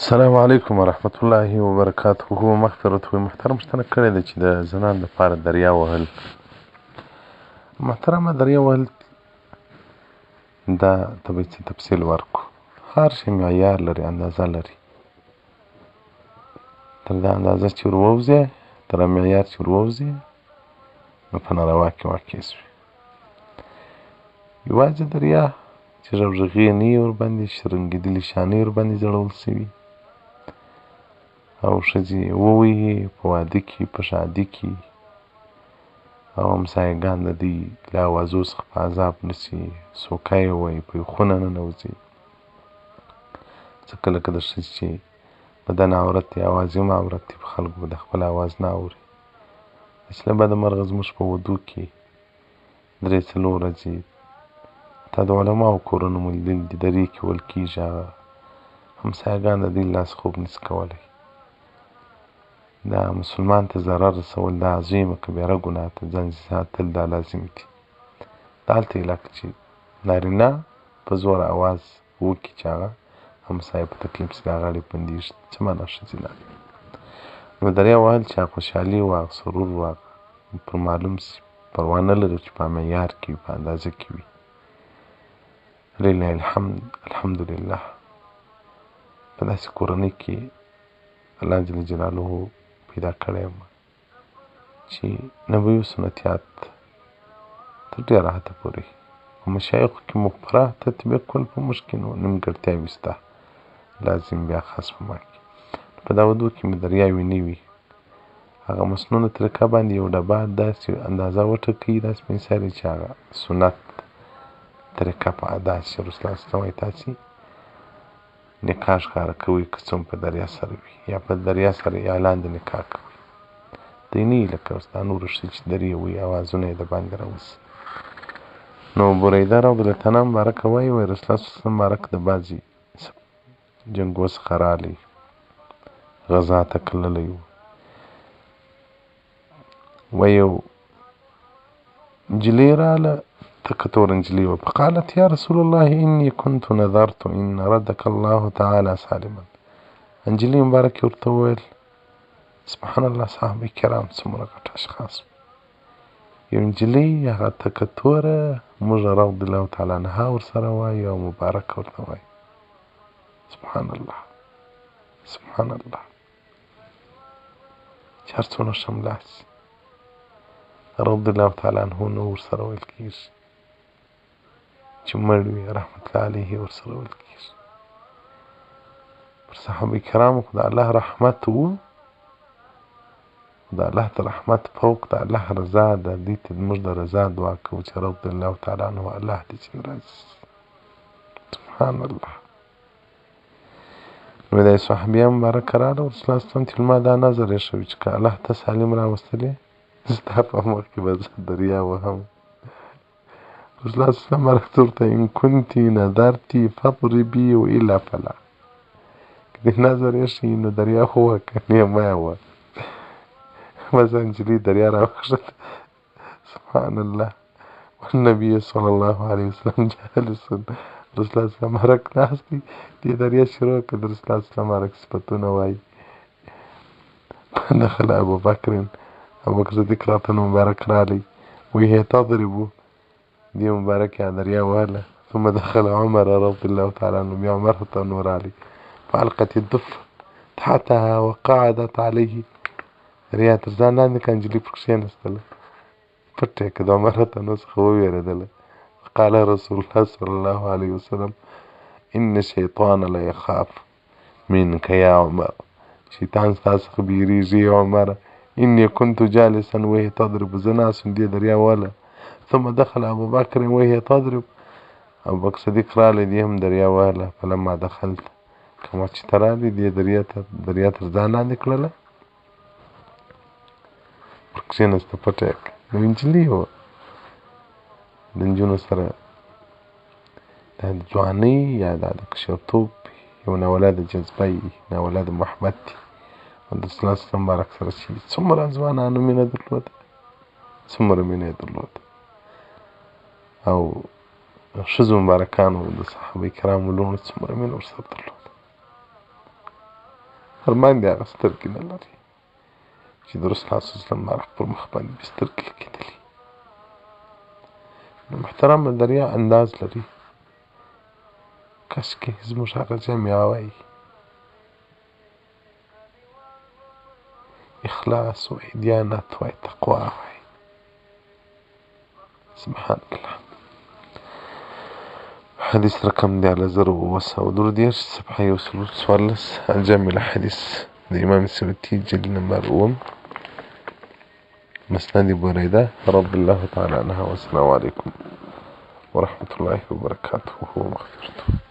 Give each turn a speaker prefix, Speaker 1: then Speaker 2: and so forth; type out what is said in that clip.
Speaker 1: السلام علیکم ورحمت الله وبرکاته. هو مغفرت وي محترم شتنه کړی ده چې د زنان لپاره دریا وهل محترمه دریا وهل دا ته به څه تفصیل ورکو. هر شی معیار لري، اندازه لري. تر دا اندازه چې ور ووځې، تر معیار چې ور ووځې نو په ناروا کې واقع شوې. یوازې دریا چې غږغې نه یې ورباندې شرنګېدلې شانې ورباندې ځړول سوي او ښځې ووهي په واده کې، په شادي کې، او همسایګان د دوی له اوازو څخه په عذاب نه سي، سوکه یې ووایي، په خونه ننوځي. ځکه کله که د ښځې چې بدن عورت دی، اواز هم عورت دی، په خلکو به د خپل اواز نه اوري. داسې له بده مرغه زموږ په ودو کې 3-4 ورځې تا د علماو کورونه مو لیدلي دي، درې کې ویل کېږي، هغه همسایګان د دوی لاس خوب نسي کولی. دا مسلمان ته ضرر رسول دا عظیمه کبیره ګناه ده. ځان ساتل دا لازم دي. دا هلته یې لکه چې نارینه په زور اواز وکړي چې هغه همسایه په تکلیف سي، د هغه اړې بندېږي. څه معنا ښځینه نو دریا وهل چې هغه خوشحالي وه، هغه سرور وه، پر معلوم سي، پروا نه لري چې په معیار کې وي، په اندازه کې وي. لله الحمد، الحمدلله. په داسې کورنۍ کې الله جل جلاله پیدا کړی یم چې نبوي سنتیات تر ډېره حده پورې په مشایخو کې مفره تطبیق کول په موږ کې نو نیمګړتیاوې شته، لازم بیا خاص په ما کې. په دا ودو کې مې دریاوې نه وي، هغه مسنونه طریقه باندې یو ډبه داسې اندازه وټاکئ، داسې مثال چې هغه سنت طریقه په داسې رسول الله صلی الله علیه وسلم وایي تاسې نکاح ښکاره کوئ که څه هم په دریا سره وي، یا په دریا سره اعلان د نکاح کوئ. دی نه یي لکه اوس دا نورو ښځې چې درې وایي، اوازونه یې د باندې راوځي. نو بریده رضی الله عنه مبارکه وایي رسول الله صلی الله علیه وسلم مبارک د بعضې جنګو څخه راغلی، غزا ته تللی و. و یو نجلۍ راغله، تکه توره نجلۍ وه، فقالت یا رسول الله اني كنت نذرت ان ردك الله تعالی سالما. نجلۍ مبارکې ورته وویل سبحان الله، صحابه کرام څومره غټ اشخاص. یو نجلۍ هغه تکه توره، موږ رضی الله تعالی عنها ورسره وایو او مبارک ورته وایو. سبحان الله، سبحان الله. چې هر څونه ښه ملا سي رضی الله تعالی عنه نو ورسره ویل کېږي، چې مړ وي رحمت الله علیه ورسره ویل کېږي. پر صحابه کرامو خو د الله رحمت و، د الله ته رحمت فوق د الله رضا ده. دوی ته موږ د رضا دعا کوو چې رضی الله تعالی عنه الله دې چې راضي. سبحان الله. نو دا صحابیه مبارکه راغله، رسول الله صلی الله علیه وسلم ته ما دا نظر ایښی چې که الله ته سالم راوستلی ستا په مخ کې به زه دریا وهم. رسول الله صلی الله علیه وسلم مبارک ورته ان کنتی نظرتی فاضربي والا فلا. که دې نظر ایښی نو دریا ووهه، که نه مه یې وهه. بس نجلۍ دریا راوښته. سبحان الله. والنبي صلی الله علیه وسلم جالس، رسول الله صلی الله علیه وسلم مبارک ناست دی، دې دریا شروع کړه، د رسول الله صلی الله علیه وسلم مبارک صفتونه وایي. دخل ابو بکر، ابو بکر صدیق راته مبارک راغلی، وهي تضرب، دې مبارک دریا وهله. ثم دخل عمر رضی الله تعالی عنه، بیا عمر ته نور راغلی، فالقت الدف تحتها وقعدت عليه. دریا تر ځان لاندې کړه، نجلۍ پکې کښېنستله، پټ یې کړه، د عمر تنو څخه ووېرېدله. قال رسول الله صلی الله علیه وسلم ان الشیطان لیخاف منک یا عمر. شیطان ستا څخه بیریږي یا عمره. اني كنت جالسا وهي تضرب، زه ناست وم دې دریا وهله. ثم دخل ابو بکر وهي تضرب، ابو بکر صدیق راغلی، دې هم دریا وهله. فلما دخلت، کومه چې ته راغلې دې دریا تر ځان لاندې کړله، پر کښېنسته، پټه یې کړه. نو نجلۍ وه، د نجونو سره دا د ځوانۍ یا دا د کشرتوب یو ناولاده جذبه وي، ناولاده محبت دي. او د رسول الله صلی الله علیه وسلم مبارک سره چې څومره ځوانانو مینه درلوده، څومره مینه یې درلوده. او ښځو مبارکانو د صحابه کرامو لوڼو څومره مینه ورسره درلوده. فرمان دي هغه سترګې نه لري چې د رسول الله صلی الله علیه وسلم مبارک پر مخ باندې مې سترګې لګېدلې. نو محترم دریا انداز لري. کش کې زموږ هغه جامعه وایي اخلاص وایي، دیانت وایي، تقوا وایي. سبحان الله. حدیث رقم 10733 صفحه 114 الجامع الحديث د امام سیوطي جلد نمبر 9 مسند بريدة رضي الله تعالى عنها. والسلام عليكم ورحمة الله وبركاته ومغفرته.